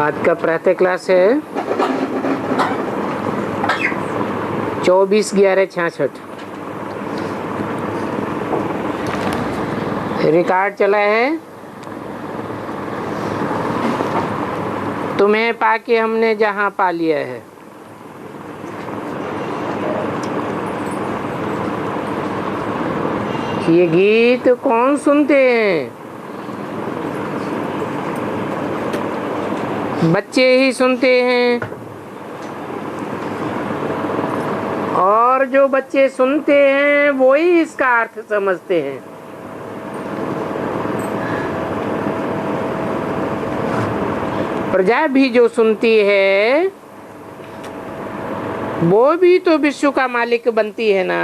आज का प्रातः क्लास है 24/11/66। रिकॉर्ड चला है। तुम्हें पाके हमने जहां पा लिया है। ये गीत कौन सुनते हैं? बच्चे ही सुनते हैं। और जो बच्चे सुनते हैं वो ही इसका अर्थ समझते हैं। प्रजा भी जो सुनती है वो भी तो विश्व का मालिक बनती है ना।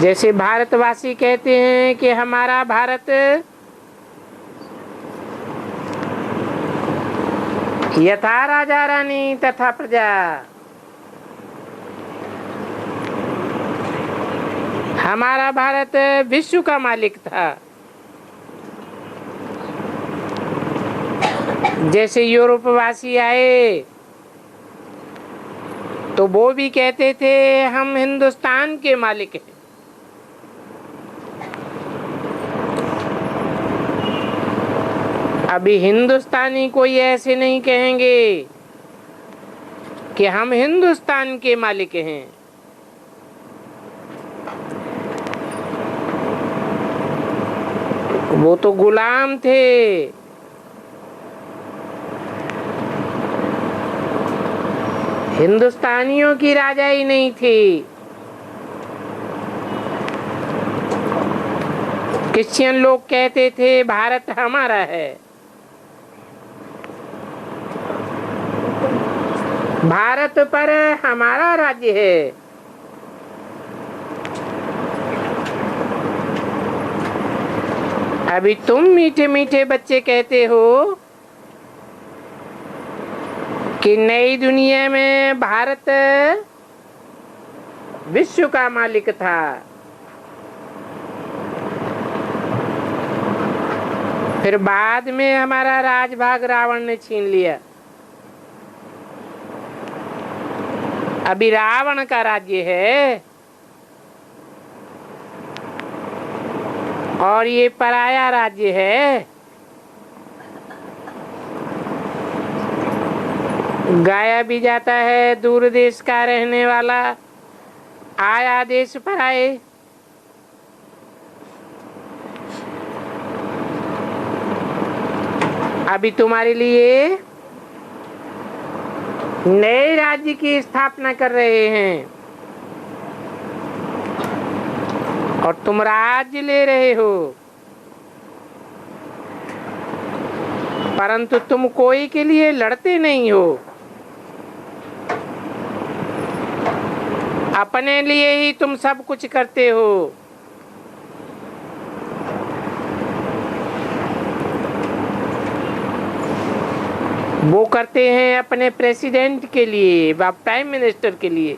जैसे भारतवासी कहते हैं कि हमारा भारत यथा राजा रानी तथा प्रजा। हमारा भारत विश्व का मालिक था। जैसे यूरोपवासी आए तो वो भी कहते थे हम हिंदुस्तान के मालिक हैं। अभी हिंदुस्तानी कोई ऐसे नहीं कहेंगे कि हम हिंदुस्तान के मालिक हैं। वो तो गुलाम थे। हिंदुस्तानियों की राजाई नहीं थी। क्रिश्चियन लोग कहते थे भारत हमारा है। भारत पर हमारा राज्य है। अभी तुम मीठे मीठे बच्चे कहते हो कि नई दुनिया में भारत विश्व का मालिक था। फिर बाद में हमारा राजभाग रावण ने छीन लिया। अभी रावण का राज्य है और ये पराया राज्य है। गाया भी जाता है दूर देश का रहने वाला आया देश पर आए। अभी तुम्हारे लिए नए राज्य की स्थापना कर रहे हैं और तुम राज्य ले रहे हो, परंतु तुम कोई के लिए लड़ते नहीं हो। अपने लिए ही तुम सब कुछ करते हो। वो करते हैं अपने प्रेसिडेंट के लिए व प्राइम मिनिस्टर के लिए।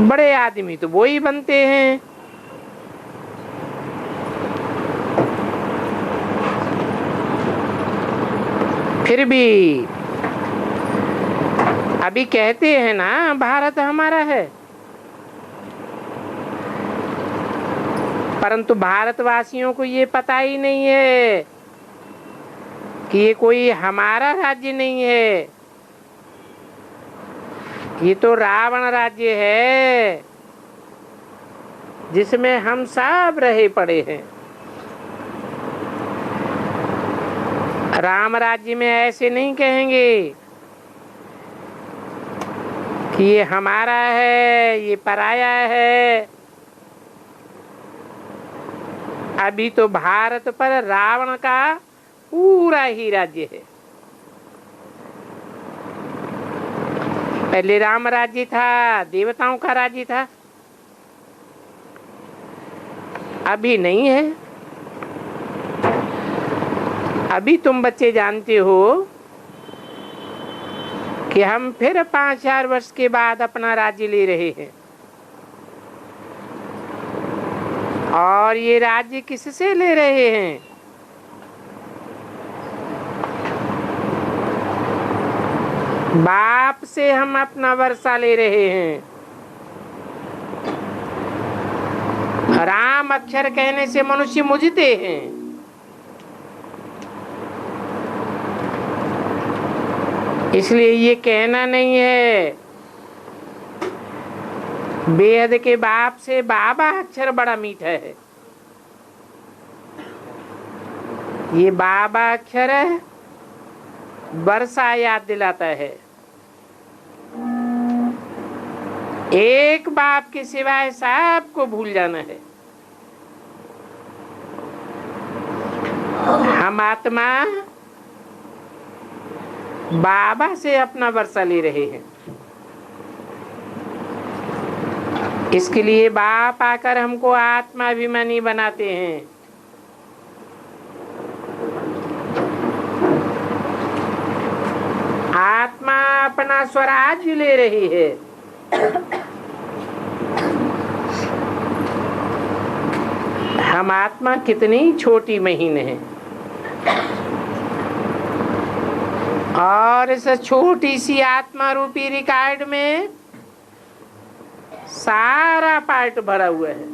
बड़े आदमी तो वो ही बनते हैं। फिर भी अभी कहते हैं ना भारत हमारा है, परंतु भारतवासियों को ये पता ही नहीं है कि ये कोई हमारा राज्य नहीं है। ये तो रावण राज्य है जिसमें हम सब रहे पड़े हैं। राम राज्य में ऐसे नहीं कहेंगे कि ये हमारा है, ये पराया है। अभी तो भारत पर रावण का पूरा ही राज्य है। पहले राम राज्य था, देवताओं का राज्य था। अभी नहीं है। अभी तुम बच्चे जानते हो कि हम फिर 5000 वर्ष के बाद अपना राज्य ले रहे हैं। और ये राज्य किससे ले रहे हैं? बाप से हम अपना वर्षा ले रहे हैं। राम अक्षर कहने से मनुष्य मुझते हैं। इसलिए ये कहना नहीं है बेहद के बाप से बाबा अक्षर बड़ा मीठा है। ये बाबा अक्षर वर्षा याद दिलाता है। एक बाप के सिवाय सबको भूल जाना है। हम आत्मा बाबा से अपना वर्षा ले रहे हैं। इसके लिए बाप आकर हमको आत्माभिमानी बनाते हैं। आत्मा अपना स्वराज्य ले रही है। हम आत्मा कितनी छोटी महीन है और इस छोटी सी आत्मा रूपी रिकॉर्ड में सारा पार्ट भरा हुआ है।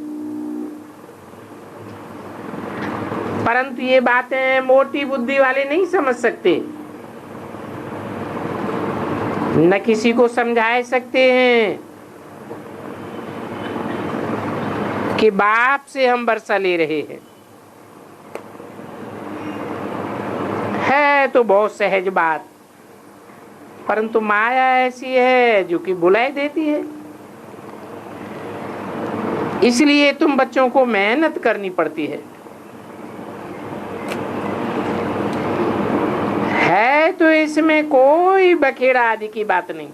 परंतु ये बातें मोटी बुद्धि वाले नहीं समझ सकते, न किसी को समझा सकते हैं कि बाप से हम वर्षा ले रहे हैं। है तो बहुत सहज बात, परंतु माया ऐसी है जो कि बुलाई देती है। इसलिए तुम बच्चों को मेहनत करनी पड़ती है। तो इसमें कोई बखेड़ा आदि की बात नहीं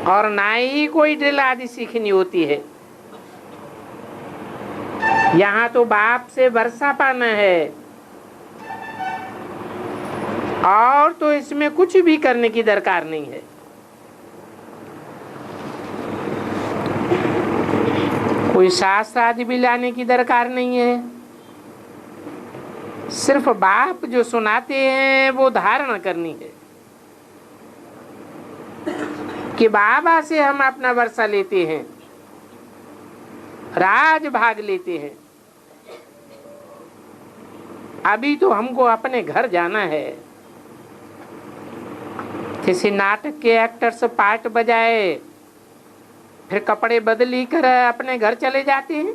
और ना ही कोई ड्रिल आदि सीखनी होती है। यहाँ तो बाप से वर्षा पाना है और तो इसमें कुछ भी करने की दरकार नहीं है। कोई शास्त्र आदि भी लाने की दरकार नहीं है। सिर्फ बाप जो सुनाते हैं वो धारणा करनी है कि बाबा से हम अपना वर्षा लेते हैं, राज भाग लेते हैं। अभी तो हमको अपने घर जाना है। किसी नाटक के एक्टर्स पार्ट बजाए फिर कपड़े बदली कर अपने घर चले जाते हैं।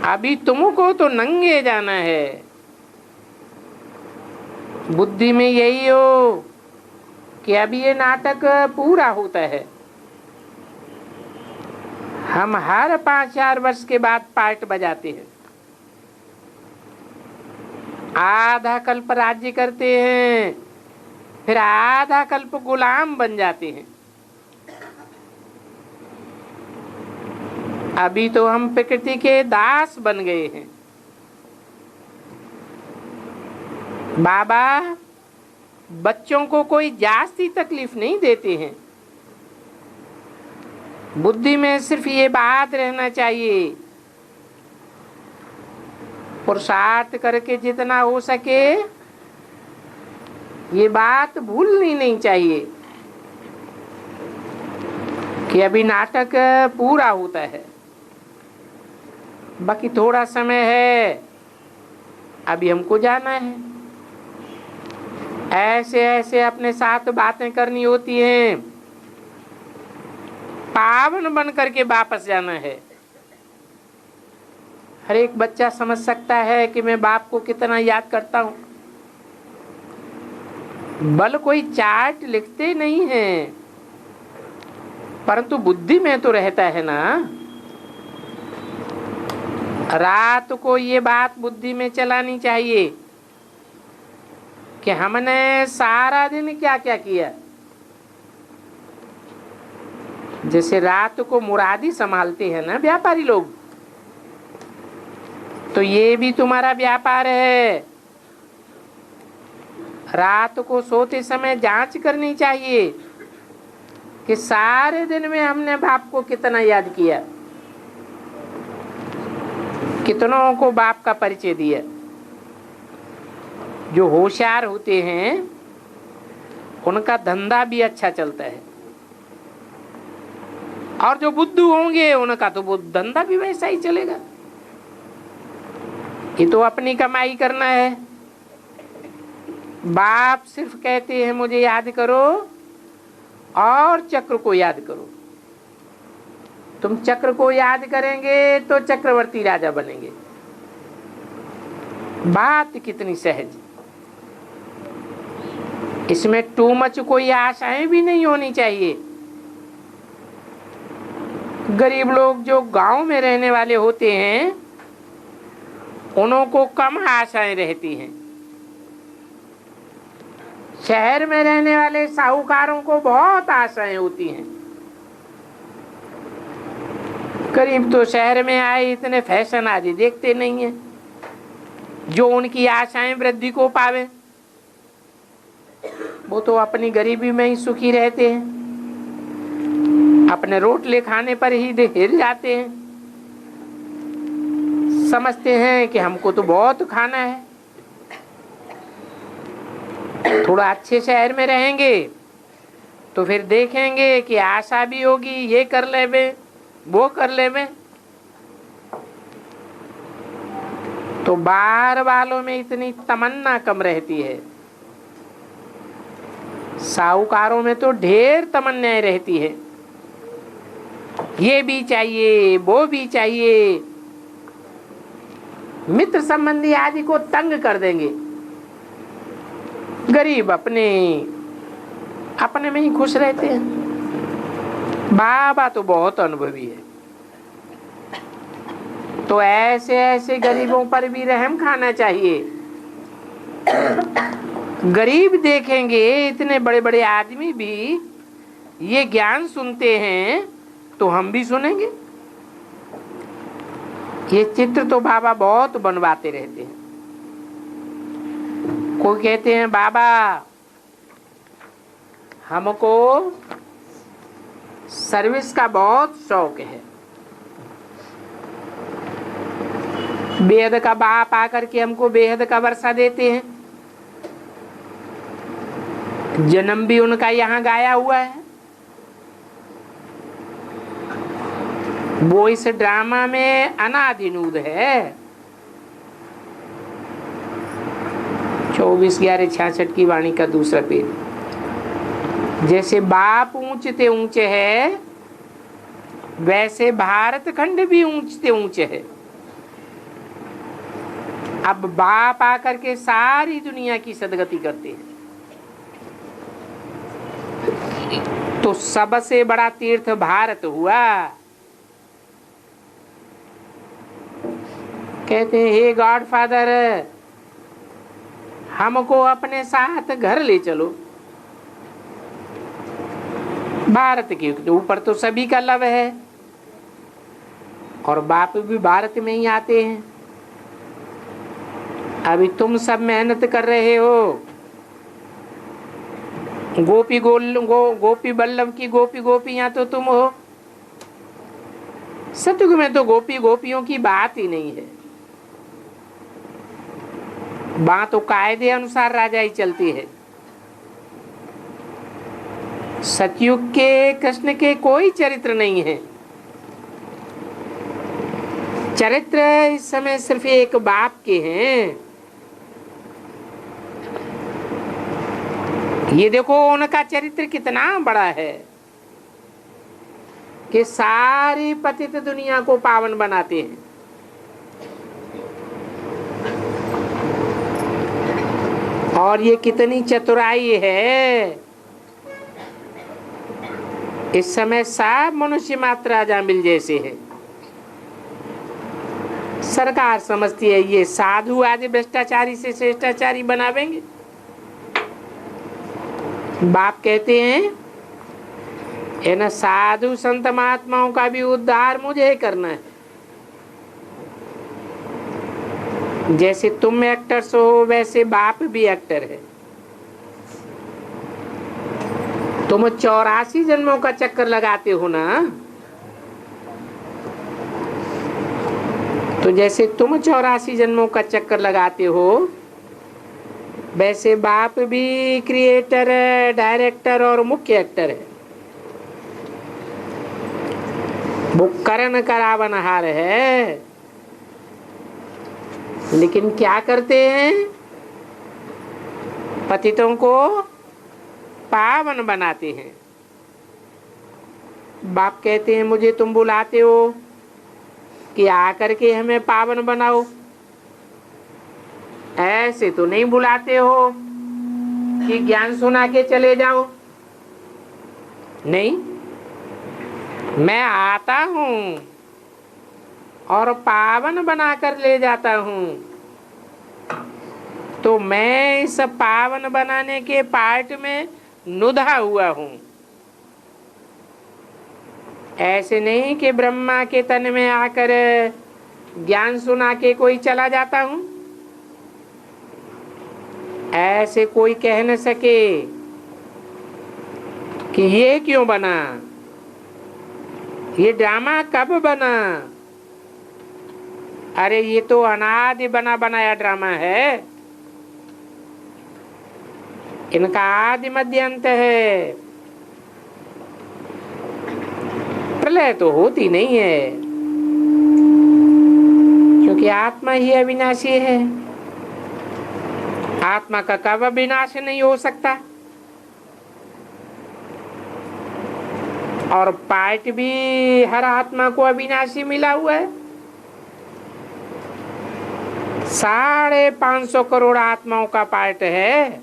अभी तुमको तो नंगे जाना है। बुद्धि में यही हो कि अभी ये नाटक पूरा होता है। हम हर 5-4 वर्ष के बाद पार्ट बजाते हैं। आधा कल्प राज्य करते हैं, फिर आधा कल्प गुलाम बन जाते हैं। अभी तो हम प्रकृति के दास बन गए हैं। बाबा बच्चों को कोई जास्ती तकलीफ नहीं देते हैं। बुद्धि में सिर्फ ये बात रहना चाहिए, पुरुषार्थ करके जितना हो सके ये बात भूलनी नहीं चाहिए कि अभी नाटक पूरा होता है, बाकी थोड़ा समय है, अभी हमको जाना है। ऐसे ऐसे अपने साथ बातें करनी होती हैं। पावन बन करके वापस जाना है। हर एक बच्चा समझ सकता है कि मैं बाप को कितना याद करता हूँ। बल कोई चार्ट लिखते नहीं हैं, परंतु बुद्धि में तो रहता है ना। रात को ये बात बुद्धि में चलानी चाहिए कि हमने सारा दिन क्या क्या किया। जैसे रात को मुरादी संभालते हैं ना व्यापारी लोग, तो ये भी तुम्हारा व्यापार है। रात को सोते समय जांच करनी चाहिए कि सारे दिन में हमने बाप को कितना याद किया, कितनों को बाप का परिचय दिया। जो होशियार होते हैं उनका धंधा भी अच्छा चलता है, और जो बुद्धू होंगे उनका तो वो धंधा भी वैसा ही चलेगा। ये तो अपनी कमाई करना है। बाप सिर्फ कहते हैं मुझे याद करो और चक्र को याद करो। तुम चक्र को याद करेंगे तो चक्रवर्ती राजा बनेंगे। बात कितनी सहज। इसमें टू मच कोई आशाएं भी नहीं होनी चाहिए। गरीब लोग जो गांव में रहने वाले होते हैं उन्हों को कम आशाएं रहती हैं। शहर में रहने वाले साहूकारों को बहुत आशाएं होती हैं। गरीब तो शहर में आए इतने फैशन आदि देखते नहीं है जो उनकी आशाएं वृद्धि को पावे। वो तो अपनी गरीबी में ही सुखी रहते हैं, अपने रोटले खाने पर ही हिल जाते हैं। समझते हैं कि हमको तो बहुत खाना है। थोड़ा अच्छे शहर में रहेंगे तो फिर देखेंगे कि आशा भी होगी, ये कर लेवे वो कर लेवे। तो बाहर वालों में इतनी तमन्ना कम रहती है, साहूकारों में तो ढेर तमन्नाएं रहती है। ये भी चाहिए वो भी चाहिए। मित्र संबंधी आदि को तंग कर देंगे। गरीब अपने में ही खुश रहते हैं। बाबा तो बहुत अनुभवी है। तो ऐसे ऐसे गरीबों पर भी रहम खाना चाहिए। गरीब देखेंगे इतने बड़े बड़े आदमी भी ये ज्ञान सुनते हैं तो हम भी सुनेंगे। ये चित्र तो बाबा बहुत बनवाते रहते हैं। कोई कहते हैं बाबा हमको सर्विस का बहुत शौक है। बेहद का बाप आकर के हमको बेहद का वर्षा देते हैं। जन्म भी उनका यहाँ गाया हुआ है। वो इस ड्रामा में अनादिनूद है। 24/11/66 की वाणी का दूसरा पेज। जैसे बाप ऊंचते ऊंचे है वैसे भारत खंड भी ऊंचते ऊंचे है। अब बाप आकर के सारी दुनिया की सदगति करते हैं। तो सबसे बड़ा तीर्थ भारत हुआ। कहते हैं हे गॉड फादर हमको अपने साथ घर ले चलो। भारत के ऊपर तो सभी का लव है और बाप भी भारत में ही आते हैं। अभी तुम सब मेहनत कर रहे हो। गोपी बल्लभ की गोपियां तो तुम हो। सतयुग में तो गोपियों की बात ही नहीं है। बात तो कायदे अनुसार राजा ही चलती है। सतयुग के कृष्ण के कोई चरित्र नहीं है। चरित्र इस समय सिर्फ एक बाप के हैं। ये देखो उनका चरित्र कितना बड़ा है कि सारी पतित दुनिया को पावन बनाते हैं। और ये कितनी चतुराई है। इस समय सब मनुष्य मात्र राजा मिल जैसे है। सरकार समझती है ये साधु आज भ्रष्टाचारी से श्रेष्ठाचारी बनावेंगे। बाप कहते हैं इन साधु संत महात्माओं का भी उद्धार मुझे करना है। जैसे तुम एक्टर्स हो वैसे बाप भी एक्टर है। तुम 84 जन्मों का चक्कर लगाते हो ना, तो जैसे तुम 84 जन्मों का चक्कर लगाते हो, वैसे बाप भी क्रिएटर है, डायरेक्टर और मुख्य एक्टर है। वो करण करावनहार है, लेकिन क्या करते हैं? पतितों को पावन बनाते हैं। बाप कहते हैं मुझे तुम बुलाते हो कि आकर के हमें पावन बनाओ, ऐसे तो नहीं बुलाते हो कि ज्ञान सुना के चले जाओ। नहीं, मैं आता हूं और पावन बनाकर ले जाता हूं। तो मैं इस पावन बनाने के पार्ट में नुधा हुआ हूं। ऐसे नहीं कि ब्रह्मा के तन में आकर ज्ञान सुना के कोई चला जाता हूं। ऐसे कोई कह न सके कि ये क्यों बना, ये ड्रामा कब बना। अरे ये तो अनादि बना बनाया ड्रामा है, इनका आदि मध्य अंत है। प्रलय तो होती नहीं है, क्योंकि आत्मा ही अविनाशी है। आत्मा का कब विनाश नहीं हो सकता। और पार्ट भी हर आत्मा को अविनाशी मिला हुआ है। 550 करोड़ आत्माओं का पार्ट है।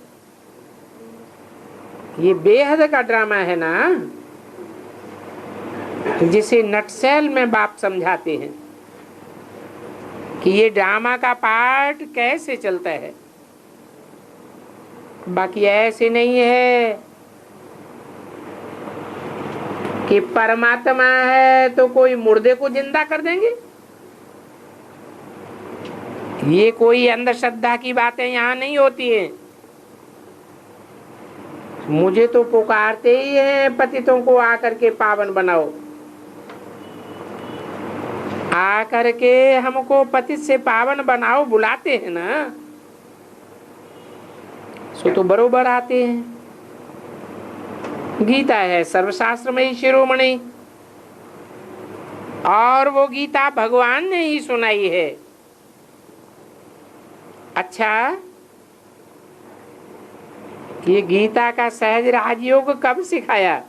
ये बेहद का ड्रामा है ना, जिसे नटसेल में बाप समझाते हैं कि ये ड्रामा का पार्ट कैसे चलता है। बाकी ऐसे नहीं है कि परमात्मा है तो कोई मुर्दे को जिंदा कर देंगे। ये कोई अंधश्रद्धा की बातें यहाँ नहीं होती हैं। मुझे तो पुकारते ही हैं पतितों को आकर के पावन बनाओ। आकर के हमको पतित से पावन बनाओ बुलाते हैं ना, सो तो बरोबर आते हैं। गीता है सर्वशास्त्र में ही शिरोमणि, और वो गीता भगवान ने ही सुनाई है। अच्छा, ये गीता का सहज राजयोग कब सिखाया?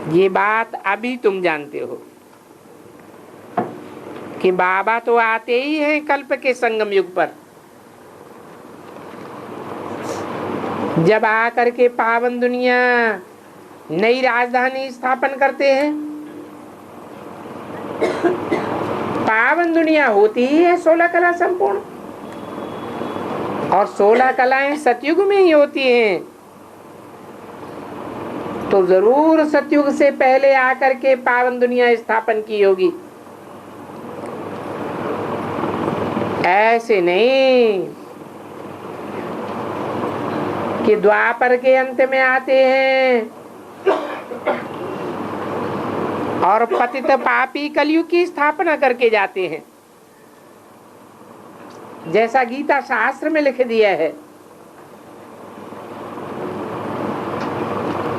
ये बात अभी तुम जानते हो कि बाबा तो आते ही हैं कल्प के संगम युग पर। जब आकर के पावन दुनिया नई राजधानी स्थापन करते हैं। पावन दुनिया होती ही है 16 कला संपूर्ण, और 16 कलाएं सतयुग में ही होती हैं। तो जरूर सतयुग से पहले आकर के पावन दुनिया स्थापन की होगी। ऐसे नहीं कि द्वापर के अंत में आते हैं और पतित पापी कलयुग की स्थापना करके जाते हैं, जैसा गीता शास्त्र में लिख दिया है।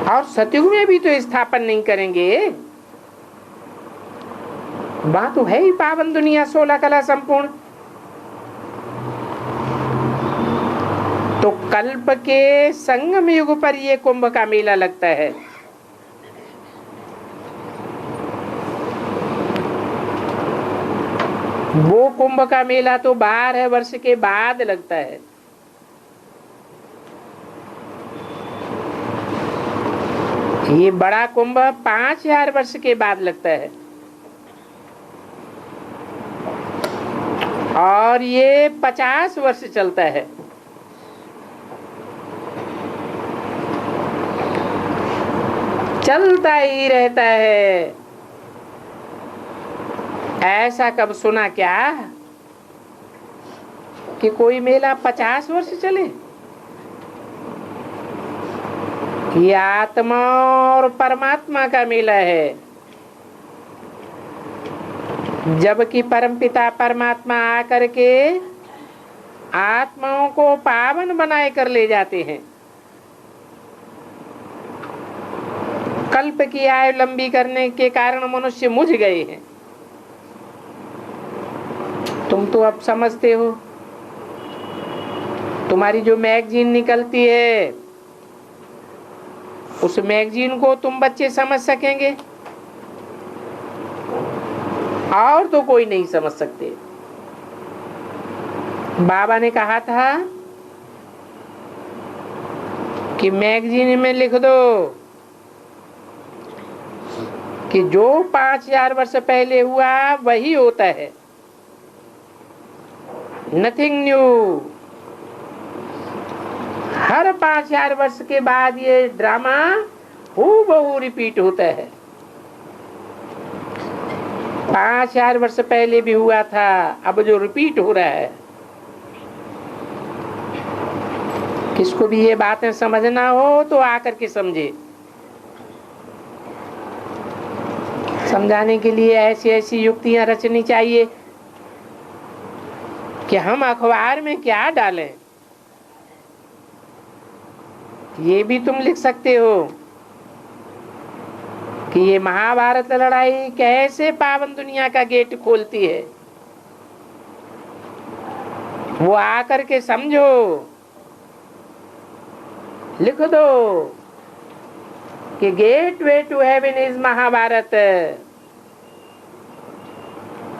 और सतयुग में भी तो स्थापन नहीं करेंगे। बात तो है ही पावन दुनिया 16 कला संपूर्ण। तो कल्प के संगम युग पर ये कुंभ का मेला लगता है। वो कुंभ का मेला तो 12 वर्ष के बाद लगता है। ये बड़ा कुंभ 5000 वर्ष के बाद लगता है, और ये 50 वर्ष चलता है। चलता ही रहता है। ऐसा कब सुना क्या कि कोई मेला 50 वर्ष चले? ये आत्मा और परमात्मा का मेला है। जबकि परमपिता परमात्मा आकर के आत्माओं को पावन बनाए कर ले जाते हैं। कल्प की आयु लंबी करने के कारण मनुष्य मुझ गए हैं। तुम तो अब समझते हो। तुम्हारी जो मैगजीन निकलती है उस मैगजीन को तुम बच्चे समझ सकेंगे और तो कोई नहीं समझ सकते। बाबा ने कहा था कि मैगजीन में लिख दो कि जो 5000 वर्ष पहले हुआ वही होता है, नथिंग न्यू। हर 5000 वर्ष के बाद ये ड्रामा हूबहू रिपीट होता है। 5000 वर्ष पहले भी हुआ था, अब जो रिपीट हो रहा है। किसको भी ये बातें समझना हो तो आकर के समझे। समझाने के लिए ऐसी ऐसी युक्तियां रचनी चाहिए कि हम अखबार में क्या डालें। ये भी तुम लिख सकते हो कि ये महाभारत लड़ाई कैसे पावन दुनिया का गेट खोलती है, वो आकर के समझो। लिख दो कि gateway to heaven is Mahabharat.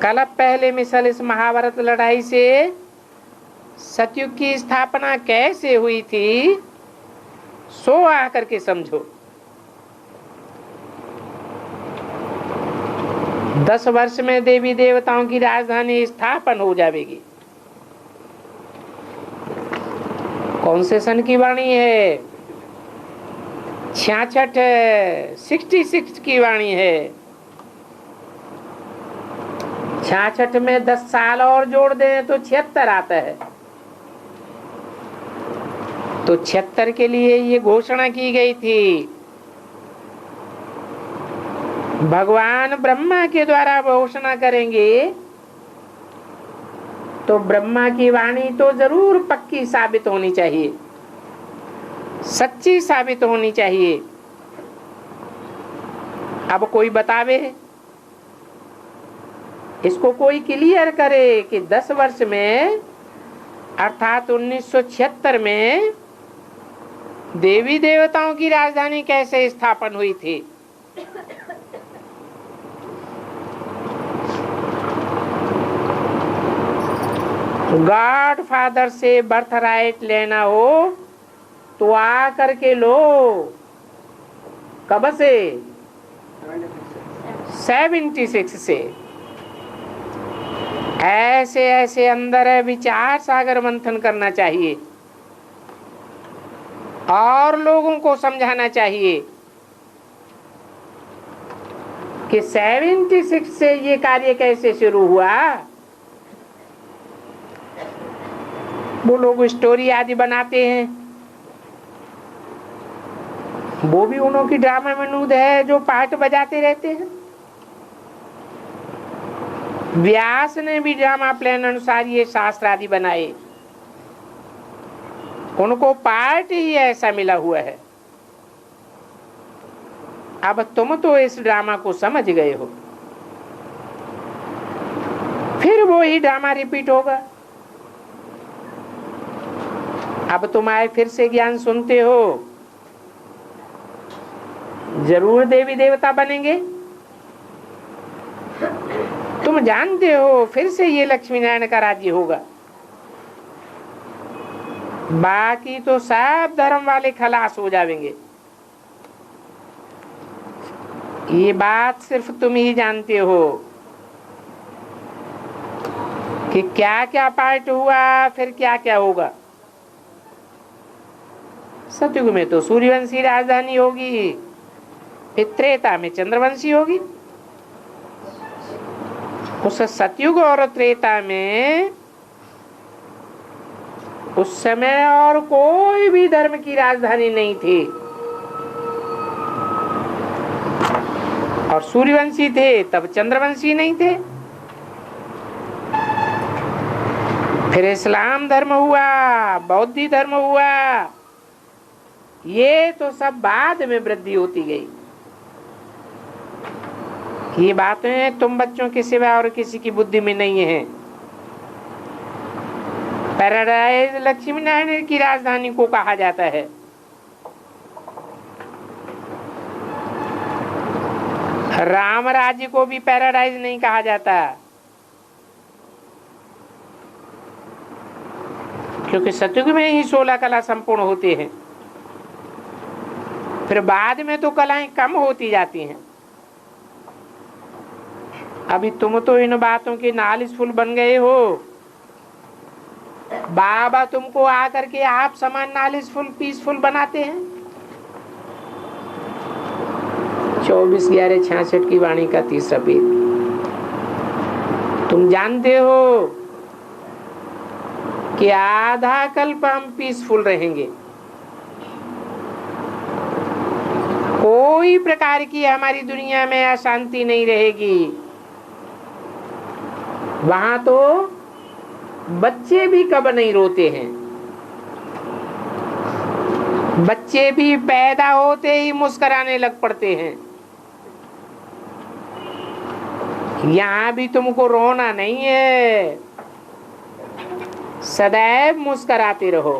कल पहले मिसल इस महाभारत लड़ाई से सतयुग की स्थापना कैसे हुई थी, सो आकर के समझो। 10 वर्ष में देवी देवताओं की राजधानी स्थापन हो जाएगी। कौन से सन की वाणी है? 66 की वाणी है। 66 में 10 साल और जोड़ दें तो 76 आता है। तो 76 के लिए ये घोषणा की गई थी। भगवान ब्रह्मा के द्वारा घोषणा करेंगे तो ब्रह्मा की वाणी तो जरूर पक्की साबित होनी चाहिए, सच्ची साबित होनी चाहिए। अब कोई बतावे, इसको कोई क्लियर करे कि 10 वर्ष में अर्थात 1976 में देवी देवताओं की राजधानी कैसे स्थापन हुई थी। गॉड फादर से बर्थ राइट लेना हो तो आ करके लो। कब से? 76 से। ऐसे ऐसे अंदर विचार सागर मंथन करना चाहिए और लोगों को समझाना चाहिए कि 76 से ये कार्य कैसे शुरू हुआ। वो लोग स्टोरी आदि बनाते हैं, वो भी उन्हों की ड्रामा में नूद है जो पार्ट बजाते रहते हैं। व्यास ने भी ड्रामा प्लान अनुसार ये शास्त्र आदि बनाए, उनको पार्ट ही ऐसा मिला हुआ है। अब तुम तो इस ड्रामा को समझ गए हो, फिर वो ही ड्रामा रिपीट होगा। अब तुम आए फिर से ज्ञान सुनते हो, जरूर देवी देवता बनेंगे। तुम जानते हो फिर से ये लक्ष्मी नारायण का राज्य होगा। बाकी तो सब धर्म वाले खलास हो जाएंगे। ये बात सिर्फ तुम ही जानते हो कि क्या क्या पार्ट हुआ, फिर क्या क्या होगा। सतयुग में तो सूर्यवंशी राजधानी होगी, फिर त्रेता में चंद्रवंशी होगी। उस सतयुग और त्रेता में उस समय और कोई भी धर्म की राजधानी नहीं थी। और सूर्यवंशी थे तब चंद्रवंशी नहीं थे। फिर इस्लाम धर्म हुआ, बौद्ध धर्म हुआ, ये तो सब बाद में वृद्धि होती गई। ये बातें तुम बच्चों के सिवा और किसी की बुद्धि में नहीं है। पैराडाइज लक्ष्मी नारायण की राजधानी को कहा जाता है। राम राज्य को भी पैराडाइज नहीं कहा जाता, क्योंकि सतयुग में ही 16 कला संपूर्ण होते हैं। फिर बाद में तो कलाएं कम होती जाती हैं। अभी तुम तो इन बातों के नॉलेजफुल बन गए हो। बाबा तुमको आकर के आप समान नॉलेजफुल पीसफुल बनाते हैं। 24/11/66 की वाणी का 3रा पेज। तुम जानते हो कि आधा कल्प हम पीसफुल रहेंगे। कोई प्रकार की हमारी दुनिया में अशांति नहीं रहेगी। वहां तो बच्चे भी कब नहीं रोते हैं। बच्चे भी पैदा होते ही मुस्कुराने लग पड़ते हैं। यहाँ भी तुमको रोना नहीं है, सदैव मुस्कुराते रहो।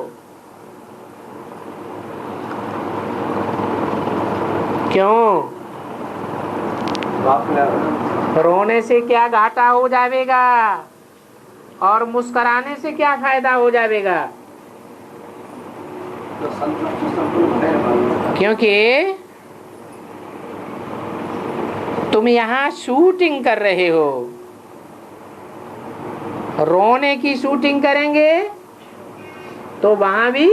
क्यों? रोने से क्या घाटा हो जाएगा और मुस्कुराने से क्या फायदा हो जाएगा? क्योंकि तुम यहाँ शूटिंग कर रहे हो। रोने की शूटिंग करेंगे तो वहां भी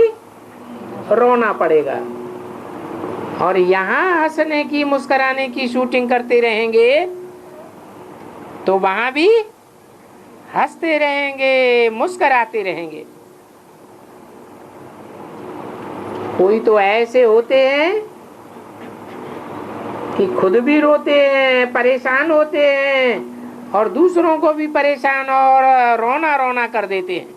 रोना पड़ेगा, और यहाँ हंसने की मुस्कुराने की शूटिंग करते रहेंगे तो वहां भी हंसते रहेंगे, मुस्कुराते रहेंगे। कोई तो ऐसे होते हैं कि खुद भी रोते हैं, परेशान होते हैं और दूसरों को भी परेशान और रोना रोना कर देते हैं।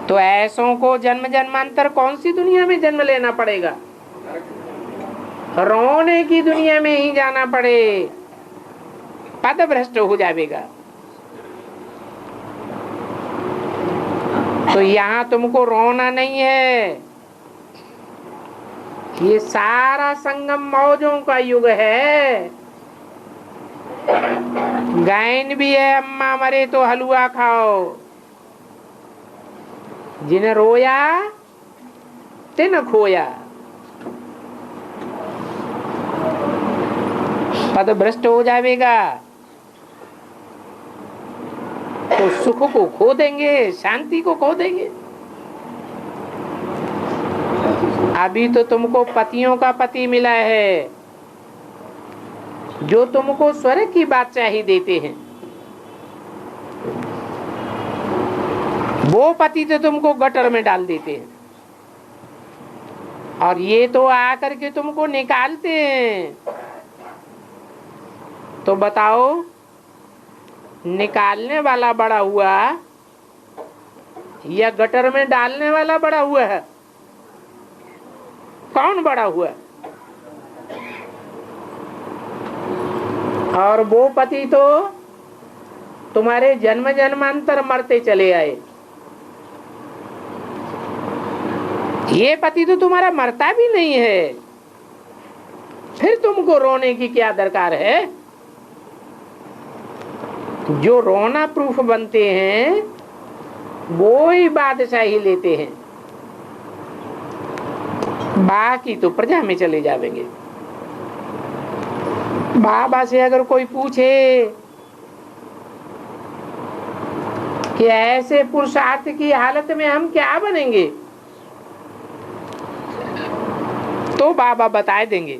तो ऐसों को जन्म जन्मांतर कौन सी दुनिया में जन्म लेना पड़ेगा? रोने की दुनिया में ही जाना पड़े, पद भ्रष्ट हो जाएगा। तो यहाँ तुमको रोना नहीं है। ये सारा संगम मौजों का युग है। गायन भी है, अम्मा मरे तो हलवा खाओ। जिन रोया तिन खोया। पद भ्रष्ट हो जाएगा तो सुख को खो देंगे, शांति को खो देंगे। अभी तो तुमको पतियों का पति मिला है जो तुमको स्वर्ग की बादशाही ही देते हैं। वो पति तो तुमको गटर में डाल देते हैं, और ये तो आकर के तुमको निकालते हैं। तो बताओ, निकालने वाला बड़ा हुआ या गटर में डालने वाला बड़ा हुआ है? कौन बड़ा हुआ? और वो पति तो तुम्हारे जन्म जन्मांतर मरते चले आए। ये पति तो तुम्हारा मरता भी नहीं है, फिर तुमको रोने की क्या दरकार है? जो रोना प्रूफ बनते हैं वो ही बादशाही लेते हैं, बाकी तो प्रजा में चले जाएंगे। बाबा से अगर कोई पूछे कि ऐसे पुरुषार्थ की हालत में हम क्या बनेंगे, तो बाबा बता देंगे।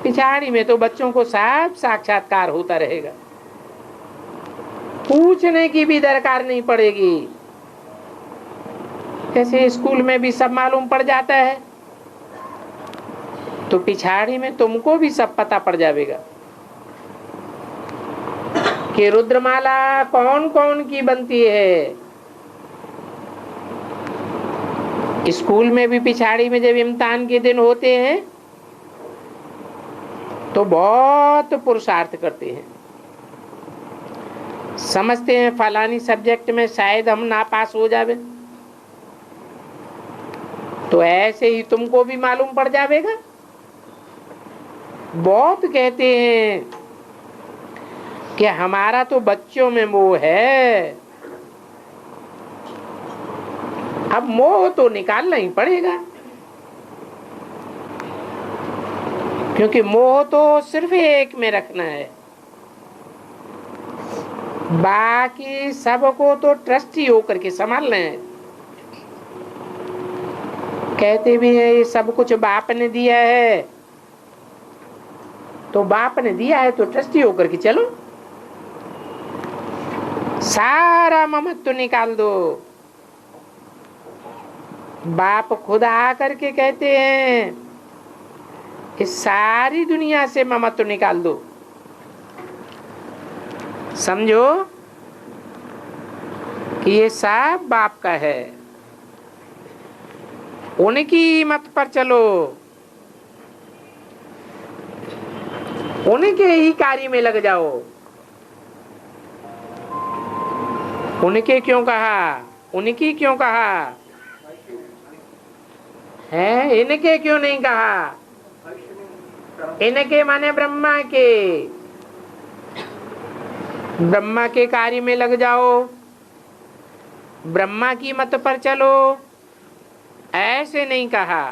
पिछाड़ी में तो बच्चों को सब साक्षात्कार होता रहेगा, पूछने की भी दरकार नहीं पड़ेगी। जैसे स्कूल में भी सब मालूम पड़ जाता है। तो पिछाड़ी में तुमको भी सब पता पड़ जाएगा कि रुद्रमाला कौन कौन की बनती है। स्कूल में भी पिछाड़ी में जब इम्तिहान के दिन होते हैं तो बहुत पुरुषार्थ करते हैं, समझते हैं फलानी सब्जेक्ट में शायद हम ना पास हो जावे, तो ऐसे ही तुमको भी मालूम पड़ जाएगा। बहुत कहते हैं कि हमारा तो बच्चों में मोह है, अब मोह तो निकालना ही पड़ेगा, क्योंकि मोह तो सिर्फ एक में रखना है, बाकी सबको तो ट्रस्टी होकर के संभालना है। कहते भी है ये सब कुछ बाप ने दिया है, तो बाप ने दिया है तो ट्रस्टी होकर के चलो, सारा ममत्व निकाल दो। बाप खुद आकर के कहते हैं इस सारी दुनिया से ममत्व निकाल दो, समझो कि ये सब बाप का है, उनकी मत पर चलो, उनके ही कार्य में लग जाओ। उनके क्यों कहा, उनकी क्यों कहा है, इनके क्यों नहीं कहा? इनके माने ब्रह्मा के, ब्रह्मा के कार्य में लग जाओ, ब्रह्मा की मत पर चलो, ऐसे नहीं कहा।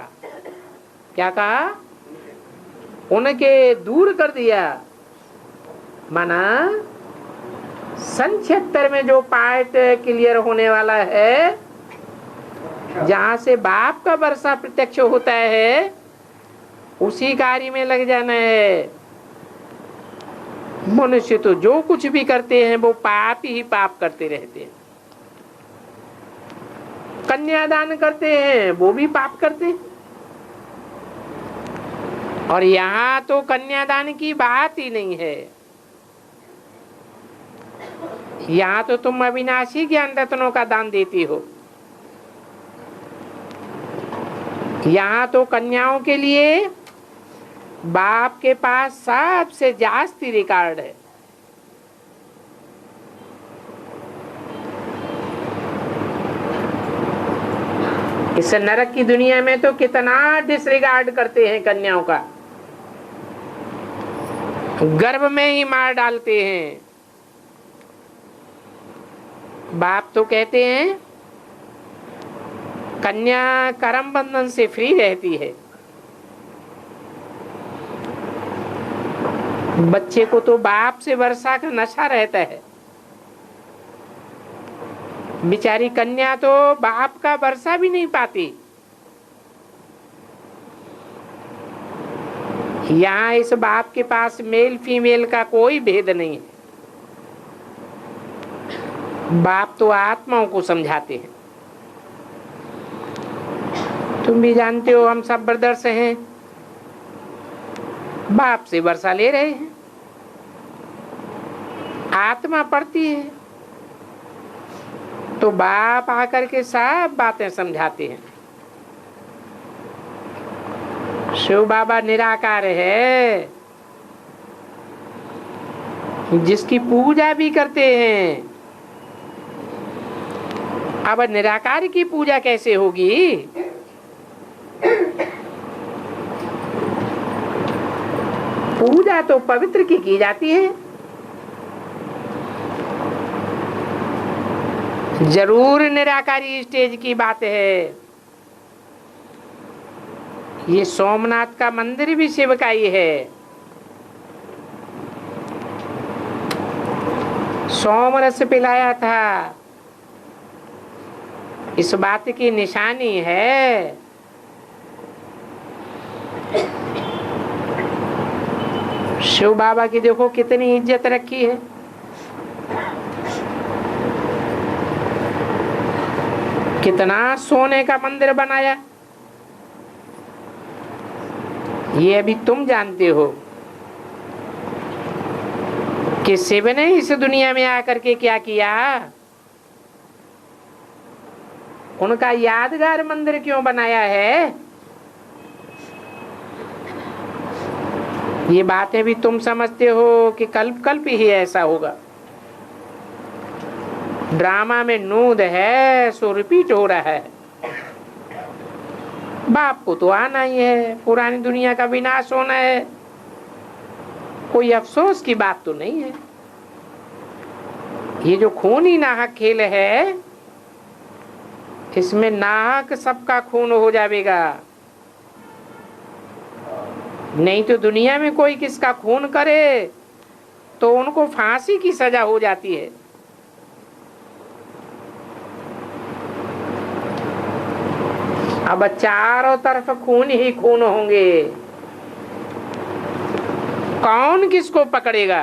क्या कहा? उनके दूर कर दिया। माना सन 76 में जो पार्ट क्लियर होने वाला है, जहां से बाप का वर्षा प्रत्यक्ष होता है, उसी कार्य में लग जाना है। मनुष्य तो जो कुछ भी करते हैं वो पाप ही पाप करते रहते हैं। कन्यादान करते हैं वो भी पाप करते हैं। और यहाँ तो कन्यादान की बात ही नहीं है, यहाँ तो तुम अविनाशी ज्ञान रत्नों का दान देती हो। यहाँ तो कन्याओं के लिए बाप के पास सबसे जास्ती रिकॉर्ड है। इस नरक की दुनिया में तो कितना डिसरिगार्ड करते हैं कन्याओं का, गर्भ में ही मार डालते हैं। बाप तो कहते हैं कन्या कर्म बंधन से फ्री रहती है। बच्चे को तो बाप से वर्षा का नशा रहता है, बेचारी कन्या तो बाप का वर्षा भी नहीं पाती। यहाँ इस बाप के पास मेल फीमेल का कोई भेद नहीं है। बाप तो आत्माओं को समझाते हैं। तुम भी जानते हो हम सब ब्रदर्स हैं, बाप से वर्षा ले रहे हैं, आत्मा पढ़ती है तो बाप आकर के सब बातें समझाते हैं। शिव बाबा निराकार है, जिसकी पूजा भी करते हैं। अब निराकार की पूजा कैसे होगी? पूजा तो पवित्र की जाती है। जरूर निराकारी स्टेज की बात है। ये सोमनाथ का मंदिर भी शिव का ही है। सोमरस पिलाया था, इस बात की निशानी है। शिव बाबा की देखो कितनी इज्जत रखी है। कितना सोने का मंदिर बनाया। ये अभी तुम जानते हो कि शिव ने इस दुनिया में आकर के क्या किया, उनका यादगार मंदिर क्यों बनाया है, ये बातें भी तुम समझते हो कि कल्प कल्प ही ऐसा होगा। ड्रामा में नूद है सो रिपीट हो रहा है। बाप को तो आना ही है, पुरानी दुनिया का विनाश होना है, कोई अफसोस की बात तो नहीं है। ये जो खूनी नाहक खेल है, इसमें नाहक सबका खून हो जाएगा। नहीं तो दुनिया में कोई किसका खून करे तो उनको फांसी की सजा हो जाती है। अब चारों तरफ खून ही खून होंगे, कौन किसको पकड़ेगा।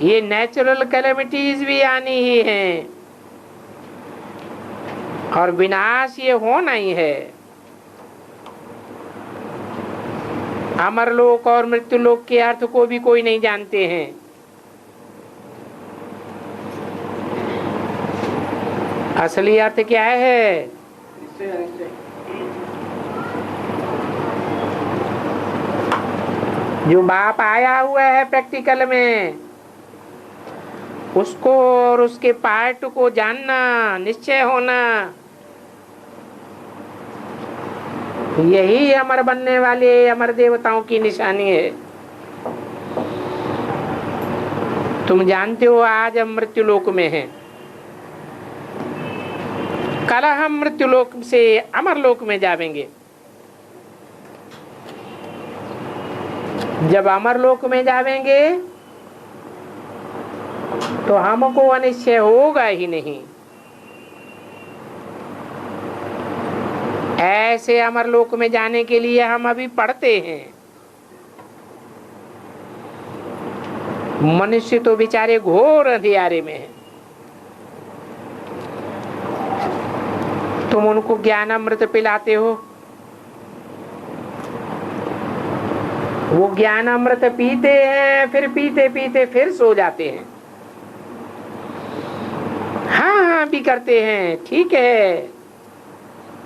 ये नेचुरल कैलेमिटीज भी आनी ही हैं और विनाश ये होना ही है। अमरलोक और मृत्युलोक के अर्थ को भी कोई नहीं जानते हैं। असली अर्थ क्या है? जो बाप आया हुआ है प्रैक्टिकल में, उसको और उसके पार्ट को जानना, निश्चय होना, यही अमर बनने वाले अमर देवताओं की निशानी है। तुम जानते हो आज हम मृत्युलोक में हैं, कल हम मृत्युलोक से अमरलोक में जाएंगे। जब अमरलोक में जाएंगे तो हमको अनिश्चय होगा ही नहीं। ऐसे अमरलोक में जाने के लिए हम अभी पढ़ते हैं। मनुष्य तो बेचारे घोर अंधियारे में हैं। तुम उनको ज्ञान अमृत पिलाते हो, वो ज्ञान अमृत पीते हैं, फिर पीते पीते फिर सो जाते हैं। हाँ हाँ भी करते हैं, ठीक है,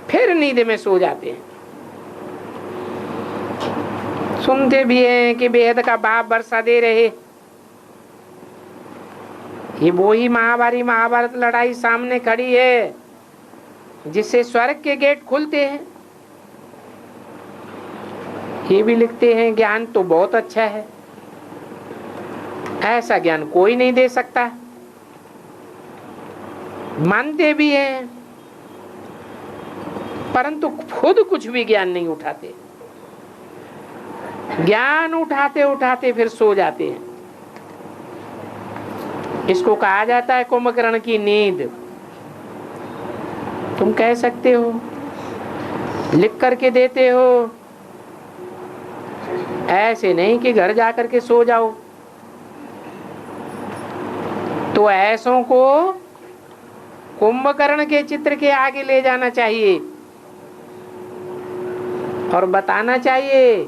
फिर नींद में सो जाते हैं। सुनते भी हैं कि बेहद का बाप वर्षा दे रहे। ये वो ही महाभारत लड़ाई सामने खड़ी है जिससे स्वर्ग के गेट खुलते हैं। ये भी लिखते हैं ज्ञान तो बहुत अच्छा है, ऐसा ज्ञान कोई नहीं दे सकता। मानते भी हैं, परंतु खुद कुछ भी ज्ञान नहीं उठाते। ज्ञान उठाते उठाते फिर सो जाते हैं। इसको कहा जाता है कुंभकर्ण की नींद। तुम कह सकते हो, लिख करके देते हो, ऐसे नहीं कि घर जाकर के सो जाओ। तो ऐसों को कुंभकर्ण के चित्र के आगे ले जाना चाहिए और बताना चाहिए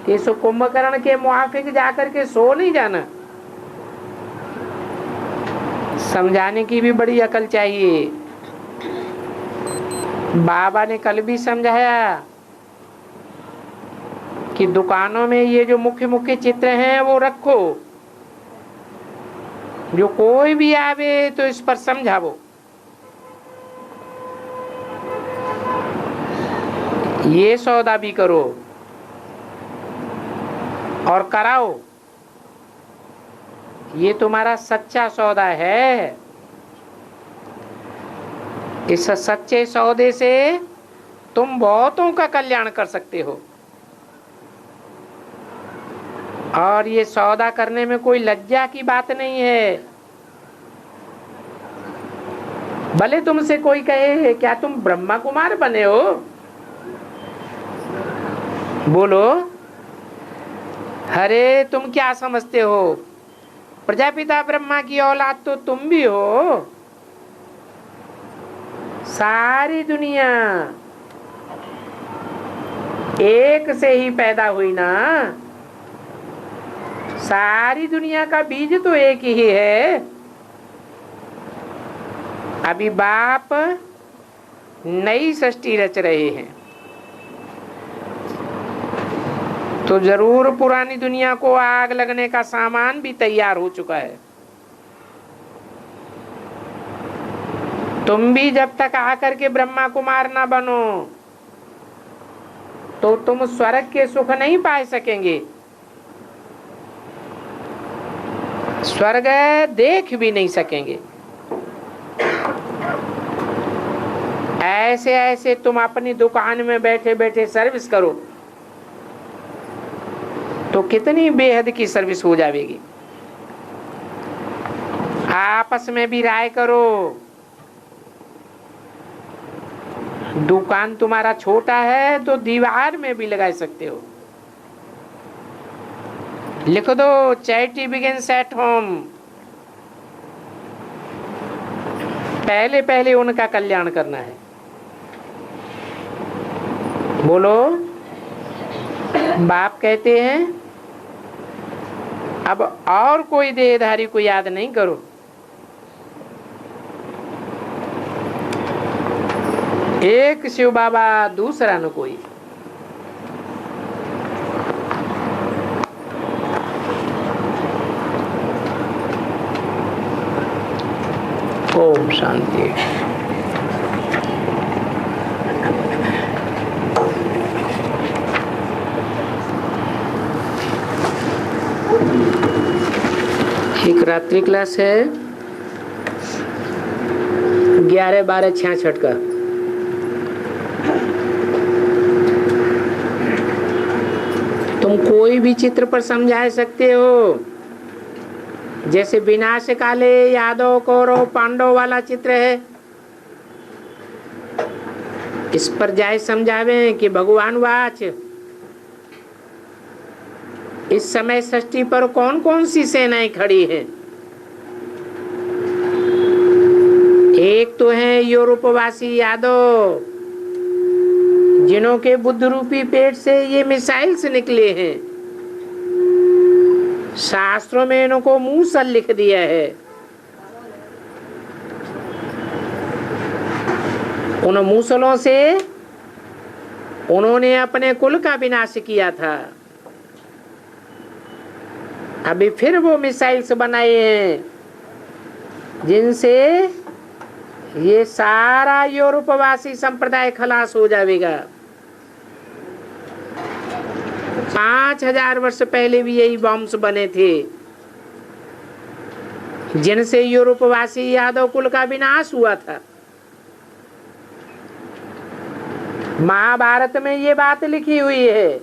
कि सो कुंभकर्ण के मुआफिक जाकर के सो नहीं जाना। समझाने की भी बड़ी अकल चाहिए। बाबा ने कल भी समझाया कि दुकानों में ये जो मुख्य मुख्य चित्र हैं वो रखो, जो कोई भी आवे तो इस पर समझावो। ये सौदा भी करो और कराओ, ये तुम्हारा सच्चा सौदा है। इस सच्चे सौदे से तुम बहुतों का कल्याण कर सकते हो। और ये सौदा करने में कोई लज्जा की बात नहीं है। भले तुमसे कोई कहे क्या तुम ब्रह्मा कुमार बने हो, बोलो अरे तुम क्या समझते हो, प्रजापिता ब्रह्मा की औलाद तो तुम भी हो। सारी दुनिया एक से ही पैदा हुई ना, सारी दुनिया का बीज तो एक ही है। अभी बाप नई सृष्टि रच रहे हैं, तो जरूर पुरानी दुनिया को आग लगने का सामान भी तैयार हो चुका है। तुम भी जब तक आकर के ब्रह्मा कुमार ना बनो तो तुम स्वर्ग के सुख नहीं पा सकेंगे, स्वर्ग देख भी नहीं सकेंगे। ऐसे ऐसे तुम अपनी दुकान में बैठे बैठे सर्विस करो तो कितनी बेहद की सर्विस हो जाएगी। आपस में भी राय करो। दुकान तुम्हारा छोटा है तो दीवार में भी लगा सकते हो। लिख दो चैरिटी बिगिंस एट होम। पहले पहले उनका कल्याण करना है। बोलो। बाप कहते हैं अब और कोई देहधारी को याद नहीं करो, एक शिव बाबा, दूसरा न कोई। ओम शांति। एक रात्रि क्लास है 11/12/66 का। तुम कोई भी चित्र पर समझा सकते हो, जैसे विनाश काले यादव कौरव पांडव वाला चित्र है, इस पर जाए समझावे कि भगवान वाच इस समय सृष्टि पर कौन कौन सी सेनाएं खड़ी हैं। एक तो है यूरोपवासी यादव, जिन्हों के बुद्ध रूपी पेट से ये मिसाइल्स निकले हैं। शास्त्रों में इनको मूसल लिख दिया है। उन मूसलों से उन्होंने अपने कुल का विनाश किया था। अभी फिर वो मिसाइल्स बनाए हैं जिनसे ये सारा यूरोपवासी संप्रदाय खलास हो जाएगा। 5000 वर्ष पहले भी यही बॉम्ब्स बने थे जिनसे यूरोपवासी यादव कुल का विनाश हुआ था। महाभारत में ये बात लिखी हुई है।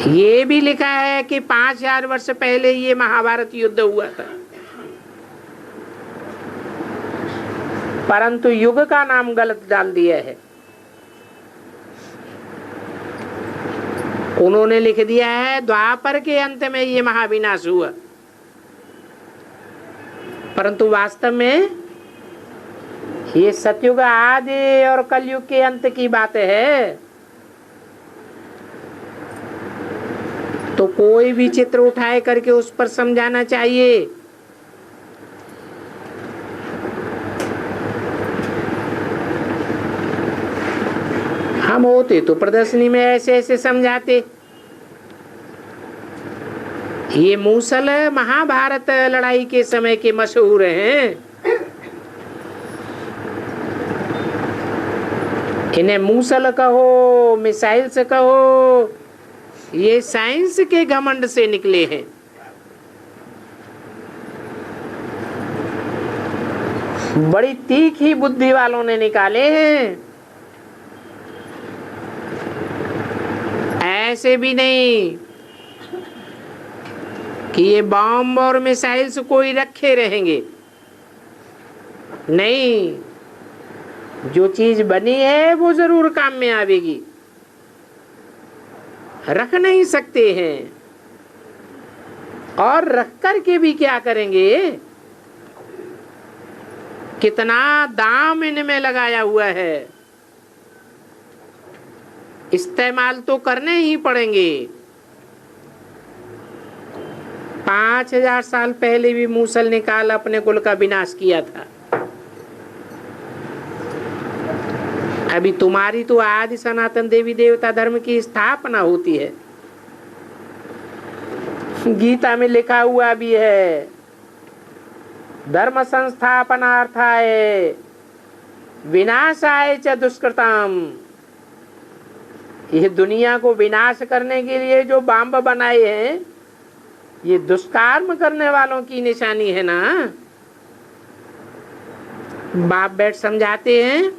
ये भी लिखा है कि 5000 वर्ष पहले ये महाभारत युद्ध हुआ था, परंतु युग का नाम गलत डाल दिया है। उन्होंने लिख दिया है द्वापर के अंत में ये महाविनाश हुआ, परंतु वास्तव में ये सतयुग आदि और कलयुग के अंत की बात है। तो कोई भी चित्र उठाए करके उस पर समझाना चाहिए। हम होते तो प्रदर्शनी में ऐसे ऐसे समझाते। ये मूसल महाभारत लड़ाई के समय के मशहूर हैं। इन्हें मूसल कहो, मिसाइल्स कहो, ये साइंस के घमंड से निकले हैं। बड़ी तीखी बुद्धि वालों ने निकाले हैं। ऐसे भी नहीं कि ये बॉम्ब और मिसाइल्स कोई रखे रहेंगे। नहीं, जो चीज बनी है वो जरूर काम में आवेगी। रख नहीं सकते हैं, और रख कर के भी क्या करेंगे। कितना दाम इनमें लगाया हुआ है। इस्तेमाल तो करने ही पड़ेंगे। 5000 साल पहले भी मूसल ने काल अपने कुल का विनाश किया था। अभी तुम्हारी तो आदि सनातन देवी देवता धर्म की स्थापना होती है। गीता में लिखा हुआ भी है, धर्म संस्थापनार्थाय विनाशाय च दुष्कृतम। ये दुनिया को विनाश करने के लिए जो बम बनाए हैं, ये दुष्कर्म करने वालों की निशानी है ना। बाप बैठ समझाते हैं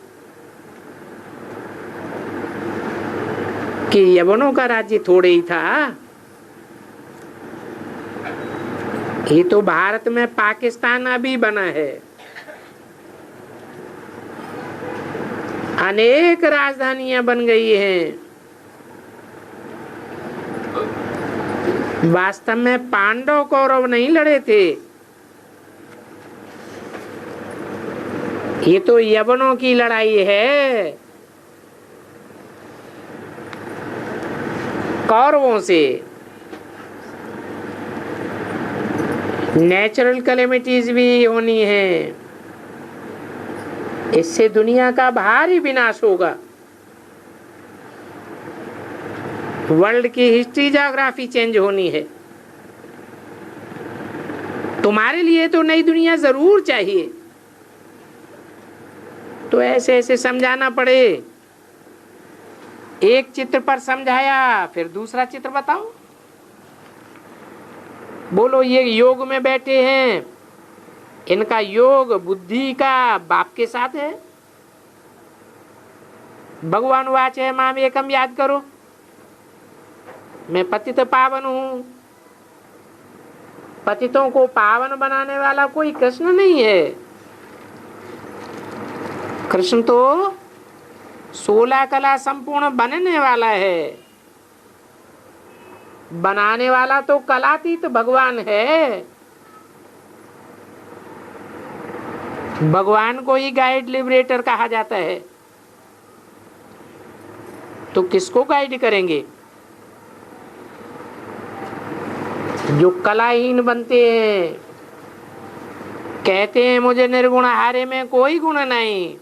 कि यवनों का राज्य थोड़े ही था, ये तो भारत में पाकिस्तान अभी बना है। अनेक राजधानियां बन गई हैं। वास्तव में पांडव कौरव नहीं लड़े थे, ये तो यवनों की लड़ाई है कौरवों से। नेचुरल कैलेमिटीज भी होनी है, इससे दुनिया का भारी विनाश होगा। वर्ल्ड की हिस्ट्री ज्योग्राफी चेंज होनी है। तुम्हारे लिए तो नई दुनिया जरूर चाहिए, तो ऐसे ऐसे समझाना पड़े। एक चित्र पर समझाया, फिर दूसरा चित्र बताओ। बोलो ये योग में बैठे हैं, इनका योग बुद्धि का बाप के साथ है। भगवान वाच है माम एकम, याद करो, मैं पतित पावन हूं। पतितों को पावन बनाने वाला कोई कृष्ण नहीं है। कृष्ण तो 16 कला संपूर्ण बनने वाला है। बनाने वाला तो कलातीत भगवान है। भगवान को ही गाइड लिबरेटर कहा जाता है। तो किसको गाइड करेंगे? जो कलाहीन बनते हैं, कहते हैं मुझे निर्गुण हारे में कोई गुण नहीं,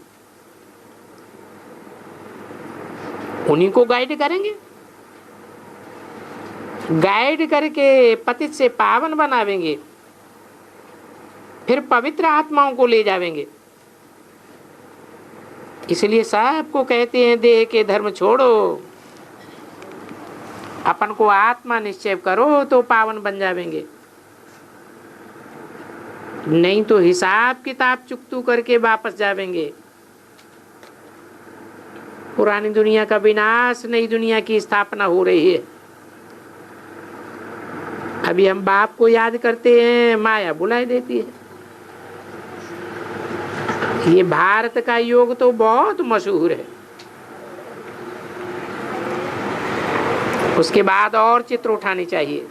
उन्हीं को गाइड करेंगे। गाइड करके पतित से पावन बनावेंगे, फिर पवित्र आत्माओं को ले जावेंगे। इसलिए सबको कहते हैं देह के धर्म छोड़ो, अपन को आत्मा निश्चय करो तो पावन बन जावेंगे। नहीं तो हिसाब किताब चुकतू करके वापस जावेंगे। पुरानी दुनिया का विनाश, नई दुनिया की स्थापना हो रही है। अभी हम बाप को याद करते हैं, माया बुलाई देती है। ये भारत का योग तो बहुत मशहूर है। उसके बाद और चित्र उठाने चाहिए।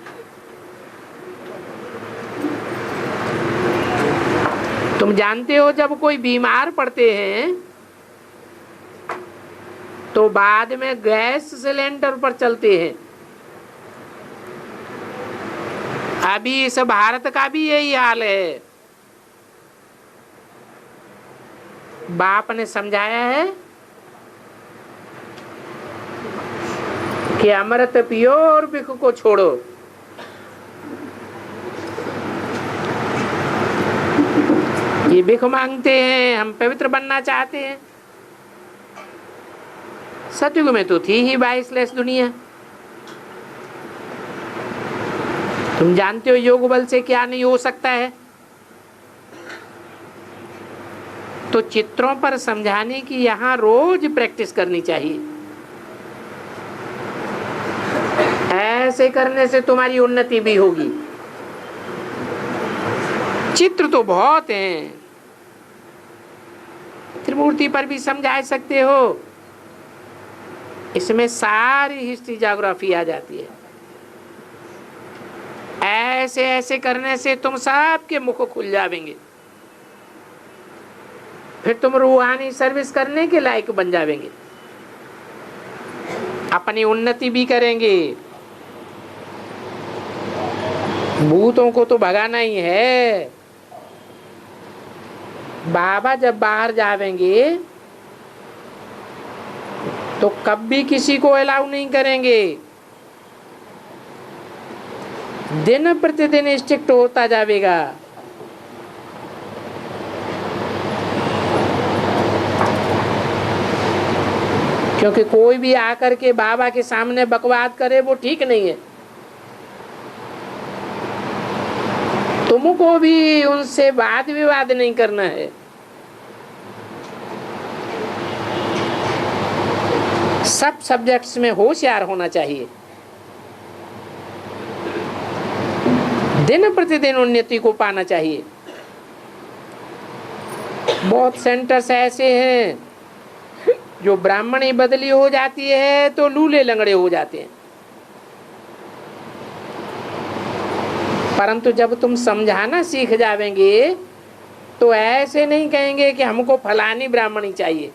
तुम जानते हो जब कोई बीमार पड़ते हैं तो बाद में गैस सिलेंडर पर चलते हैं। अभी इस भारत का भी यही हाल है। बाप ने समझाया है कि अमृत पियो और बिख को छोड़ो। ये बिख मांगते हैं, हम पवित्र बनना चाहते हैं। सतयुग में तो थी ही 22 दुनिया। तुम जानते हो योग बल से क्या नहीं हो सकता है। तो चित्रों पर समझाने की यहाँ रोज प्रैक्टिस करनी चाहिए। ऐसे करने से तुम्हारी उन्नति भी होगी। चित्र तो बहुत हैं, त्रिमूर्ति पर भी समझा सकते हो। इसमें सारी हिस्ट्री ज्योग्राफी आ जाती है। ऐसे ऐसे करने से तुम सबके मुख खुल जावेंगे। फिर तुम रूहानी सर्विस करने के लायक बन जावेंगे। अपनी उन्नति भी करेंगे। भूतों को तो भगाना ही है। बाबा जब बाहर जावेंगे तो कभी किसी को अलाउ नहीं करेंगे। दिन प्रतिदिन स्ट्रिक्ट होता जाएगा। क्योंकि कोई भी आकर के बाबा के सामने बकवाद करे वो ठीक नहीं है। तुमको भी उनसे वाद विवाद नहीं करना है। सब सब्जेक्ट्स में होशियार होना चाहिए। दिन प्रतिदिन उन्नति को पाना चाहिए। बहुत सेंटर्स ऐसे हैं जो ब्राह्मणी बदली हो जाती है तो लूले लंगड़े हो जाते हैं। परंतु जब तुम समझाना सीख जावेंगे तो ऐसे नहीं कहेंगे कि हमको फलानी ब्राह्मणी चाहिए।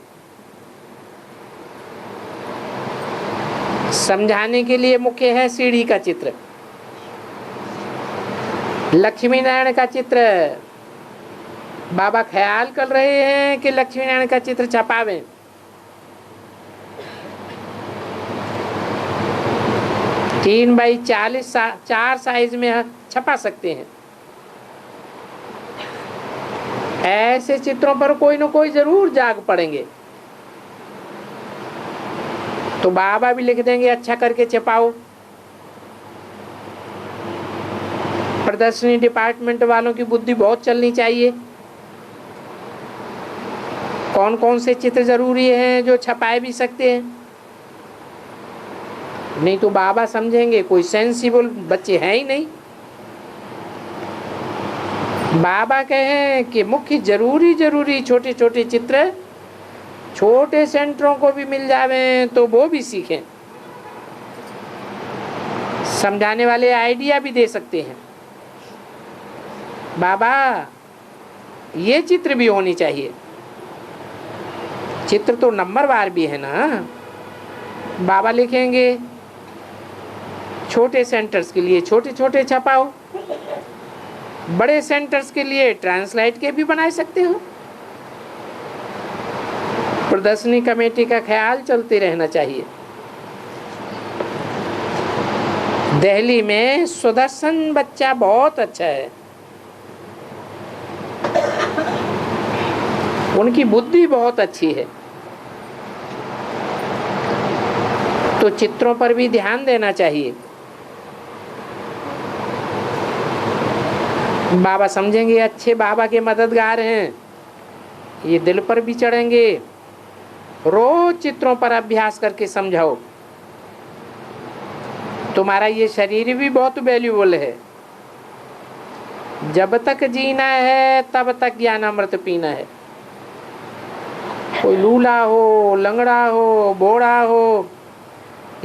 समझाने के लिए मुख्य है सीढ़ी का चित्र, लक्ष्मी नारायण का चित्र। बाबा ख्याल कर रहे हैं कि लक्ष्मी नारायण का चित्र छपावें। 3x40 4 साइज में छपा सकते हैं। ऐसे चित्रों पर कोई न कोई जरूर जाग पड़ेंगे। तो बाबा भी लिख देंगे अच्छा करके छपाओ। प्रदर्शनी डिपार्टमेंट वालों की बुद्धि बहुत चलनी चाहिए। कौन कौन से चित्र जरूरी हैं जो छपाए भी सकते हैं। नहीं तो बाबा समझेंगे कोई सेंसिबल बच्चे हैं ही नहीं। बाबा कहें कि मुख्य जरूरी छोटे छोटे चित्र छोटे सेंटरों को भी मिल जावे तो वो भी सीखें। समझाने वाले आइडिया भी दे सकते हैं। बाबा ये चित्र भी होनी चाहिए। चित्र तो नंबरवार भी है ना। बाबा लिखेंगे छोटे सेंटर्स के लिए छोटे छोटे छपाओ, बड़े सेंटर्स के लिए ट्रांसलाइट के भी बना सकते हो। प्रदर्शनी कमेटी का ख्याल चलते रहना चाहिए। दिल्ली में सुदर्शन बच्चा बहुत अच्छा है। उनकी बुद्धि बहुत अच्छी है। तो चित्रों पर भी ध्यान देना चाहिए। बाबा समझेंगे अच्छे बाबा के मददगार हैं, ये दिल पर भी चढ़ेंगे। रोज चित्रों पर अभ्यास करके समझाओ। तुम्हारा ये शरीर भी बहुत वैल्यूबल है। जब तक जीना है तब तक ज्ञानामृत पीना है। कोई लूला हो, लंगड़ा हो, बोड़ा हो,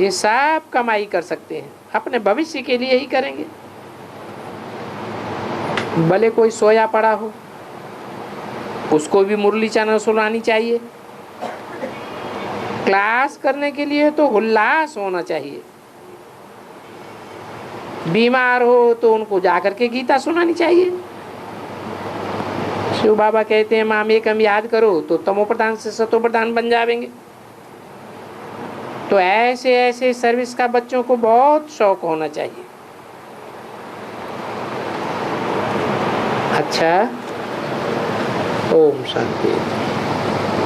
ये सब कमाई कर सकते हैं। अपने भविष्य के लिए ही करेंगे। भले कोई सोया पड़ा हो उसको भी मुरली चैनल सुनानी चाहिए। क्लास करने के लिए तो उल्लास होना चाहिए। बीमार हो तो उनको जाकर के गीता सुनानी चाहिए। शिव बाबा कहते हैं मामेकम याद करो तो तमो प्रधान से सतो प्रधान बन जाएंगे। तो ऐसे ऐसे सर्विस का बच्चों को बहुत शौक होना चाहिए। अच्छा, ओम शांति।